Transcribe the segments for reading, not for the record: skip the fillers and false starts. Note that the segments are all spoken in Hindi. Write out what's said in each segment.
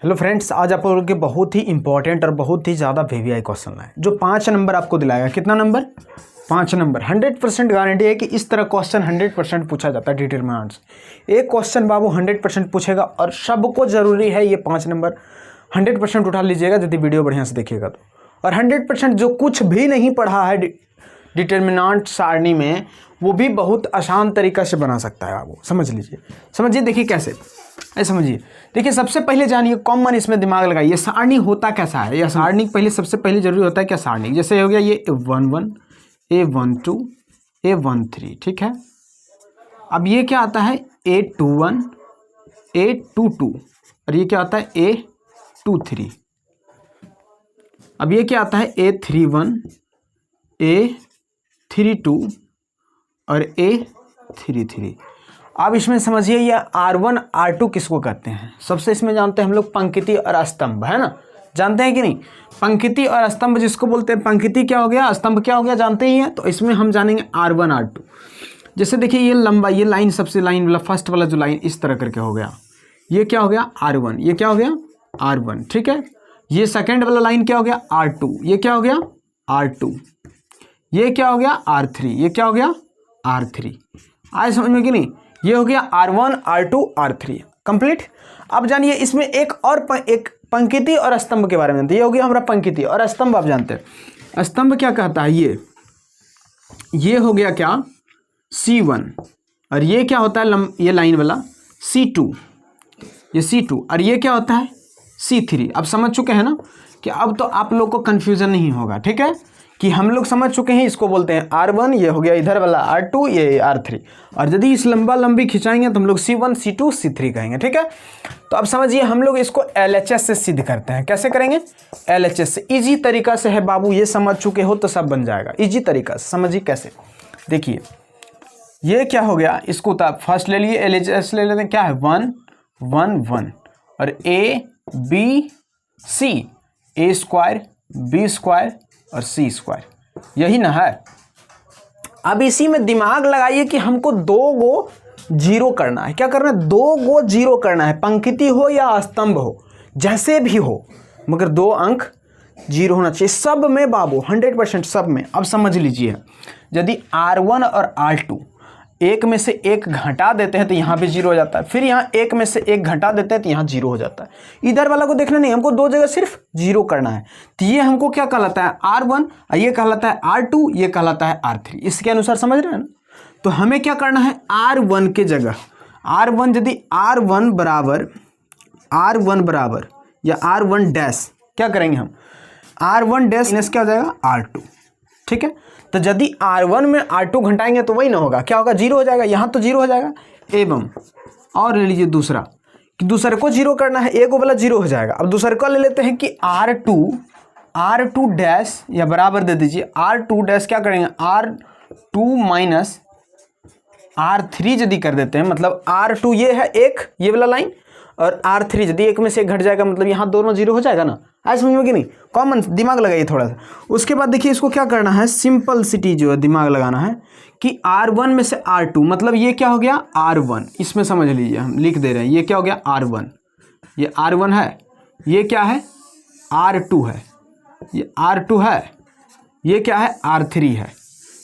हेलो फ्रेंड्स, आज आप लोगों के बहुत ही इंपॉर्टेंट और बहुत ही ज़्यादा वीवीआई क्वेश्चन है जो 5 नंबर आपको दिलाएगा। कितना नंबर? 5 नंबर। 100% गारंटी है कि इस तरह क्वेश्चन 100% पूछा जाता है डिटरमिनेंट से। एक क्वेश्चन बाबू 100% पूछेगा और सबको ज़रूरी है ये 5 नंबर 100% उठा लीजिएगा यदि वीडियो बढ़िया से देखिएगा तो। और 100% जो कुछ भी नहीं पढ़ा है डिटरमिनेंट सारणी में वो भी बहुत आसान तरीका से बना सकता है बाबू। समझ लीजिए, समझिए, देखिए कैसे ऐसे समझिए। देखिए सबसे पहले जानिए, कॉमन इसमें दिमाग लगाइए, सारणी होता कैसा है। यह सारणी पहले सबसे पहले जरूरी होता है क्या? सारणी जैसे हो गया ये A11 A12 A13, ठीक है। अब ये क्या आता है? A21 A22 और ये क्या आता है? A23। अब ये क्या आता है? A31 A32 और A33। अब इसमें समझिए ये R1 R2 किसको कहते हैं? सबसे इसमें जानते हैं हम लोग पंक्ति और स्तंभ, है ना? जानते हैं कि नहीं? पंक्ति और स्तंभ जिसको बोलते हैं, पंक्ति क्या हो गया, स्तंभ क्या हो गया, जानते ही हैं। तो इसमें हम जानेंगे R1 R2। जैसे देखिए ये लंबा, ये लाइन सबसे लाइन वाला फर्स्ट वाला जो लाइन इस तरह करके हो गया, ये क्या हो गया? R1। ये क्या हो गया? R1, ठीक है। ये सेकेंड वाला लाइन क्या हो गया? R2। ये क्या हो गया? R2। ये क्या हो गया? R3। ये क्या हो गया? R3। आए समझ में कि नहीं? ये हो गया R1 R2 R3 कंप्लीट। अब जानिए इसमें एक पंक्ति और स्तंभ के बारे में जानते हैं। ये हो गया हमारा पंक्ति और स्तंभ। आप जानते हैं स्तंभ क्या कहता है? ये हो गया क्या? C1। और ये क्या होता है? ये लाइन वाला C2। ये C2 और ये क्या होता है? C3। अब समझ चुके हैं ना कि अब तो आप लोग को कंफ्यूजन नहीं होगा, ठीक है, कि हम लोग समझ चुके हैं। इसको बोलते हैं R1, ये हो गया इधर वाला R2, ये R3। और यदि इस लंबी खिंचाएंगे तो हम लोग C1 C2 C3 कहेंगे, ठीक है। तो अब समझिए हम लोग इसको LHS से सिद्ध करते हैं। कैसे करेंगे? LHS से। इजी तरीका से है बाबू, ये समझ चुके हो तो सब बन जाएगा। इजी तरीका से समझिए कैसे। देखिए ये क्या हो गया, इसको तो फर्स्ट ले लिए, LHS ले लेते हैं। क्या है? 1 1 1 और ABC A² B² और C², यही ना है। अब इसी में दिमाग लगाइए कि हमको 2 गो जीरो करना है। क्या करना है? 2 गो जीरो करना है। पंक्ति हो या स्तंभ हो, जैसे भी हो, मगर 2 अंक जीरो होना चाहिए सब में बाबू, 100% सब में। अब समझ लीजिए, यदि R1 और R2 एक में से एक घटा देते हैं तो यहाँ पे जीरो हो जाता है। फिर यहाँ एक में से एक घटा देते हैं तो यहाँ जीरो हो जाता है। इधर वाला को देखना नहीं, हमको 2 जगह सिर्फ जीरो करना है। तो ये हमको क्या कहलाता है? R1, ये कहलाता है R2, ये कहलाता है R3। इसके अनुसार समझ रहे हैं ना? तो हमें क्या करना है? R1 के जगह R1, यदि R1 बराबर या R1 डैश, क्या करेंगे हम? R1 डैश क्या हो जाएगा? R2, ठीक है। तो यदि R1 में R2 घटाएंगे तो वही ना होगा, क्या होगा? जीरो हो जाएगा। यहाँ तो जीरो हो जाएगा। एवं और ले लीजिए दूसरा, कि दूसरे को जीरो करना है, एक वाला जीरो हो जाएगा। अब दूसरे को ले लेते हैं कि R2 डैश या बराबर दे दीजिए R2 डैश, क्या करेंगे? R2 माइनस R3 यदि कर देते हैं, मतलब R2 ये है एक, ये वाला लाइन, और R3 यदि एक में से एक घट जाएगा, मतलब यहाँ दोनों जीरो हो जाएगा ना। आज समझ में कि नहीं? कॉमन दिमाग लगाइए थोड़ा सा। उसके बाद देखिए इसको क्या करना है, सिंपलिसिटी जो है दिमाग लगाना है कि R1 में से R2, मतलब ये क्या हो गया? R1। इसमें समझ लीजिए हम लिख दे रहे हैं, ये क्या हो गया? R1। ये R1 है, ये क्या है? R2 है, ये R2 है, ये क्या है? R3 है।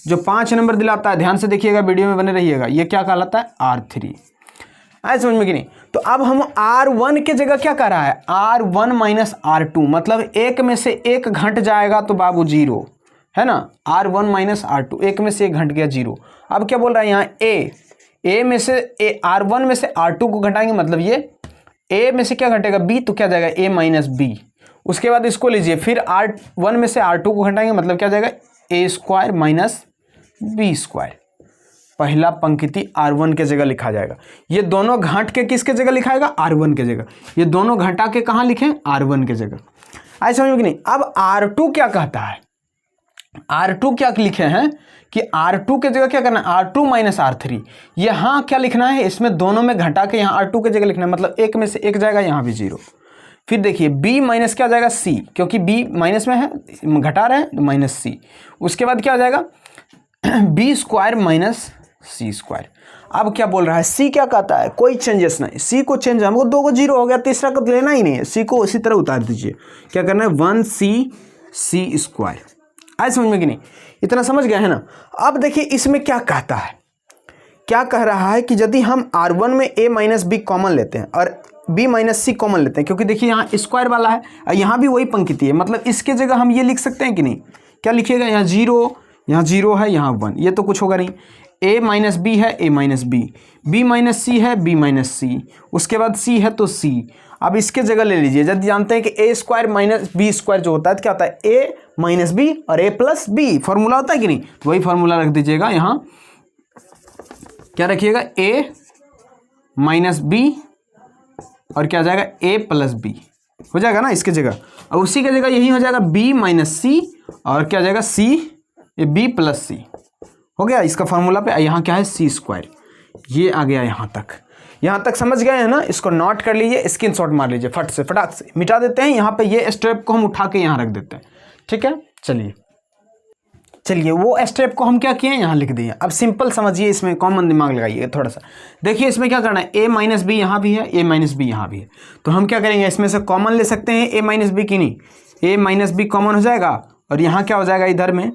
जो 5 नंबर दिलाता है, ध्यान से देखिएगा, वीडियो में बने रहिएगा, ये क्या कहलाता है? R3। आए समझ में कि नहीं? तो अब हम R1 के जगह क्या कर रहा है? R1 माइनस R2, मतलब एक में से एक घट जाएगा तो बाबू जीरो, है ना। R1 माइनस R2, एक में से एक घट गया, जीरो। अब क्या बोल रहा है यहाँ? A में से R1 में से R2 को घटाएंगे, मतलब ये A में से क्या घटेगा? B, तो क्या जाएगा? A minus B। उसके बाद इसको लीजिए, फिर R1 में से R2 को घटाएंगे, मतलब क्या जाएगा? A² minus B²। पहला पंक्ति R1 के जगह लिखा जाएगा। ये दोनों घाट के किसके जगह लिखाएगा? R1 के जगह। ये दोनों घटा के कहाँ लिखें? R1 के जगह। आए समझ में कि नहीं? अब R2 क्या कहता है? R2 क्या लिखे हैं कि R2 के जगह क्या करना है? R2 minus R3। यहाँ क्या लिखना है? इसमें दोनों में घटा के यहाँ R2 के जगह लिखना है, मतलब एक में से एक जाएगा, यहाँ भी जीरो। फिर देखिए B माइनस क्या जाएगा? C, क्योंकि B माइनस में है, घटा रहे हैं, माइनस C। उसके बाद क्या हो जाएगा? B² माइनस सी स्क्वायर। अब क्या बोल रहा है, सी क्या कहता है, कोई चेंजेस नहीं, सी को चेंज, हमको 2 को 0 हो गया, तीसरा को लेना ही नहीं है, सी को उसी तरह उतार दीजिए। क्या करना है, 1c स्क्वायर। आए समझ में कि नहीं, इतना समझ गए हैं ना। अब देखिए इसमें क्या कहता है, क्या कह रहा है कि यदि हम R1 में a माइनस बी कॉमन लेते हैं और b माइनस सी कॉमन लेते हैं, क्योंकि देखिए यहाँ स्क्वायर वाला है और यहाँ भी वही पंक्ति है, मतलब इसके जगह हम ये लिख सकते हैं कि नहीं, क्या लिखिएगा, यहाँ 0 है, यहाँ 1, ये तो कुछ होगा नहीं, a माइनस बी है, a minus B, b minus C है, b माइनस सी, उसके बाद c है तो c। अब इसके जगह ले लीजिए, यदि जानते हैं कि a square minus B square जो होता है तो क्या होता है, a माइनस बी और a प्लस बी, फॉर्मूला होता है कि नहीं, तो वही फॉर्मूला रख दीजिएगा यहाँ, क्या रखिएगा, a माइनस बी और क्या आ जाएगा, a प्लस बी हो जाएगा ना इसके जगह, और उसी के जगह यही हो जाएगा b माइनस सी और क्या आ जाएगा c, ये b प्लस सी हो गया इसका फॉर्मूला पे। यहाँ क्या है, सी स्क्वायर, ये आ गया यहाँ तक समझ गए हैं ना। इसको नोट कर लीजिए, स्क्रीनशॉट मार लीजिए, फटाक से मिटा देते हैं। यहाँ पे ये स्टेप को हम उठा के यहाँ रख देते हैं, ठीक है। चलिए वो स्टेप को हम क्या किए, यहाँ लिख दिए। अब सिंपल समझिए, इसमें कॉमन दिमाग लगाइए थोड़ा सा। देखिए इसमें क्या करना है, a माइनस बी यहाँ भी है, a माइनस बी यहाँ भी है, तो हम क्या करेंगे, इसमें से कॉमन ले सकते हैं a माइनस बी की नहीं, a माइनस बी कॉमन हो जाएगा और यहाँ क्या हो जाएगा इधर में,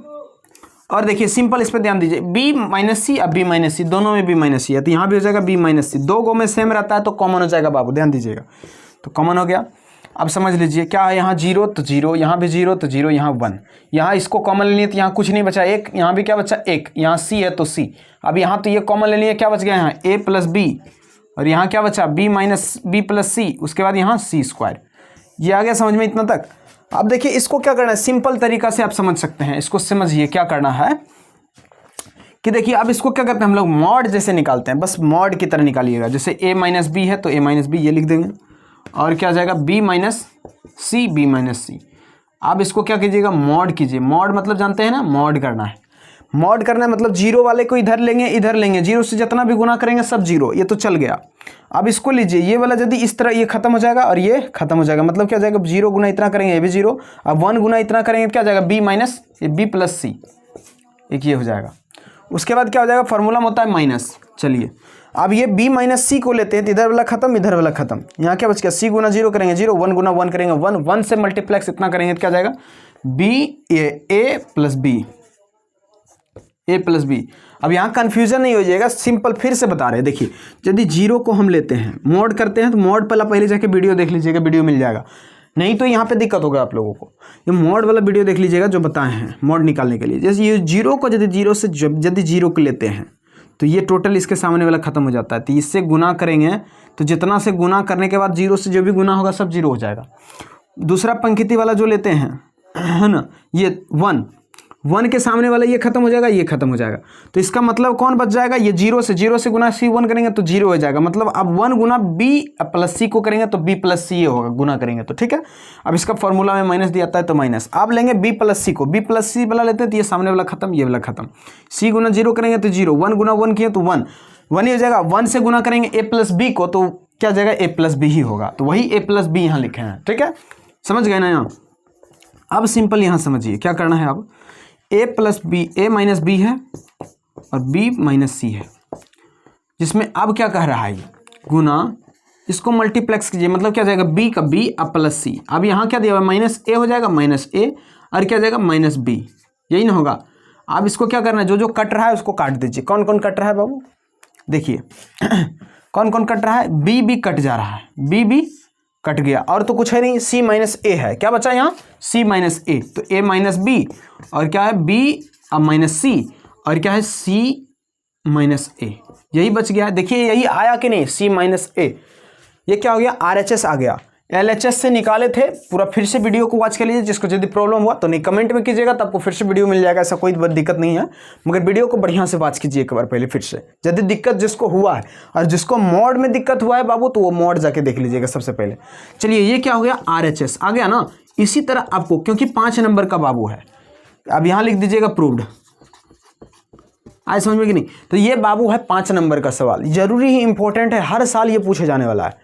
और देखिए सिंपल इस पर ध्यान दीजिए, b माइनस सी अब b माइनस सी, दोनों में b माइनस सी है तो यहाँ भी हो जाएगा b माइनस सी, 2 गो में सेम रहता है तो कॉमन हो जाएगा बाबू, ध्यान दीजिएगा, तो कॉमन हो गया। अब समझ लीजिए क्या है, यहाँ 0 तो 0, यहाँ भी 0 तो 0, यहाँ 1, यहाँ इसको कॉमन लेनी है तो यहाँ कुछ नहीं बचा 1, यहाँ भी क्या बचा 1, यहाँ c है तो c। अब यहाँ तो ये कॉमन लेनी है, क्या बच गया यहाँ a प्लस बी और यहाँ क्या बचा b माइनस बी प्लस सी, उसके बाद यहाँ c स्क्वायर। ये आ गया समझ में इतना तक। अब देखिए इसको क्या करना है, सिंपल तरीका से आप समझ सकते हैं, इसको समझिए क्या करना है कि देखिए अब इसको क्या करते हैं हम लोग, मॉड जैसे निकालते हैं, बस मॉड की तरह निकालिएगा। जैसे a माइनस बी है तो a माइनस बी ये लिख देंगे और क्या आ जाएगा b माइनस सी, b माइनस सी। अब इसको क्या कीजिएगा, मॉड कीजिए। मॉड मतलब जानते हैं ना, मॉड करना है। मॉड करना है मतलब 0 वाले को इधर लेंगे, 0 से जितना भी गुना करेंगे सब 0, ये तो चल गया। अब इसको लीजिए, ये वाला यदि इस तरह ये खत्म हो जाएगा और ये खत्म हो जाएगा, मतलब क्या हो जाएगा, 0 गुना इतना करेंगे ये भी 0, अब 1 गुना इतना करेंगे क्या हो जाएगा, b माइनस बी प्लस सी, एक ये हो जाएगा। उसके बाद क्या हो जाएगा, फॉर्मूला में होता है माइनस। चलिए अब ये b माइनस सी को लेते हैं तो इधर वाला खत्म, इधर वाला खत्म, यहाँ क्या बच गया, c गुना 0 करेंगे 0, 1 गुना 1 करेंगे 1, 1 से मल्टीप्लेक्स इतना करेंगे तो क्या जाएगा, a प्लस बी। अब यहाँ कन्फ्यूजन नहीं हो जाएगा, सिंपल फिर से बता रहे हैं। देखिए यदि 0 को हम लेते हैं, मॉड करते हैं तो मॉड पहले जाके वीडियो देख लीजिएगा, वीडियो मिल जाएगा, नहीं तो यहाँ पे दिक्कत होगा आप लोगों को। ये मॉड वाला वीडियो देख लीजिएगा जो बताए हैं मॉड निकालने के लिए। जैसे ये 0 को यदि 0 से यदि 0 को लेते हैं तो ये टोटल इसके सामने वाला खत्म हो जाता है, तो इससे गुना करेंगे तो जितना से गुना करने के बाद 0 से जो भी गुना होगा सब 0 हो जाएगा। दूसरा पंक्ति वाला जो लेते हैं है ना, ये 1 के सामने वाला ये खत्म हो जाएगा, ये खत्म हो जाएगा, तो इसका मतलब कौन बच जाएगा, ये 0 से गुना c 1 करेंगे तो 0 हो जाएगा। मतलब अब 1 गुना b प्लस सी को करेंगे तो b प्लस सी ये होगा, गुना करेंगे तो, ठीक है। अब इसका फॉर्मूला में माइनस दिया जाता है तो माइनस। अब लेंगे b प्लस सी को, b प्लस सी वाला लेते हैं तो ये सामने वाला खत्म, ये वाला खत्म, c गुना 0 करेंगे तो 0, 1 गुना 1 किए तो 1 ही हो जाएगा। 1 से गुना करेंगे a प्लस बी को तो क्या हो जाएगा, a प्लस बी ही होगा, तो वही a प्लस बी यहाँ लिखे हैं, ठीक है, समझ गए ना यहाँ। अब सिंपल यहाँ समझिए क्या करना है, अब a plus B, a minus B है और b माइनस सी है, जिसमें अब क्या कह रहा है ये गुना, इसको मल्टीप्लेक्स कीजिए, मतलब क्या जाएगा b का b अब प्लस सी। अब यहाँ क्या दिया हुआ है, माइनस a हो जाएगा, माइनस a और क्या जाएगा माइनस b, यही ना होगा। अब इसको क्या करना है, जो जो कट रहा है उसको काट दीजिए। कौन कौन कट रहा है बाबू, देखिए कौन कौन कट रहा है, b कट जा रहा है, b कट गया, और तो कुछ है नहीं, c माइनस ए है, क्या बचा यहाँ c माइनस ए, तो a माइनस बी और क्या है b अब माइनस सी और क्या है c माइनस ए, यही बच गया है। देखिए यही आया कि नहीं, c माइनस ए, ये क्या हो गया, RHS आ गया। LHS से निकाले थे, पूरा फिर से वीडियो को वॉच कर लीजिए। जिसको यदि प्रॉब्लम हुआ तो नहीं कमेंट में कीजिएगा, तो आपको फिर से वीडियो मिल जाएगा, ऐसा कोई दिक्कत नहीं है, मगर वीडियो को बढ़िया से वॉच कीजिए एक बार पहले फिर से। यदि दिक्कत जिसको हुआ है और जिसको मॉड में दिक्कत हुआ है बाबू, तो वो मॉड जाके देख लीजिएगा सबसे पहले। चलिए ये क्या हो गया, RHS आ गया ना। इसी तरह आपको, क्योंकि 5 नंबर का बाबू है, अब यहाँ लिख दीजिएगा प्रूव्ड, आए समझ में कि नहीं। तो ये बाबू है 5 नंबर का सवाल, जरूरी ही इंपॉर्टेंट है, हर साल ये पूछे जाने वाला है,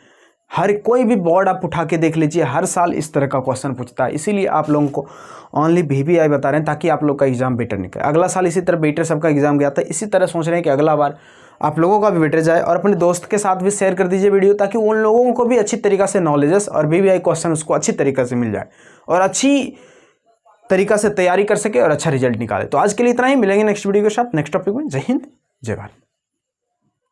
हर कोई भी बोर्ड आप उठा के देख लीजिए, हर साल इस तरह का क्वेश्चन पूछता है। इसीलिए आप लोगों को ओनली VVI बता रहे हैं ताकि आप लोग का एग्जाम बेटर निकले। अगला साल इसी तरह बेटर सबका एग्जाम गया था, इसी तरह सोच रहे हैं कि अगला बार आप लोगों का भी बेटर जाए। और अपने दोस्त के साथ भी शेयर कर दीजिए वीडियो, ताकि उन लोगों को भी अच्छी तरीक़ा से नॉलेजेस और VVI क्वेश्चन उसको अच्छी तरीक़ा से मिल जाए और अच्छी तरीक़ा से तैयारी कर सके और अच्छा रिजल्ट निकाले। तो आज के लिए इतना ही, मिलेंगे नेक्स्ट वीडियो के साथ नेक्स्ट टॉपिक में। जय हिंद, जय भारत।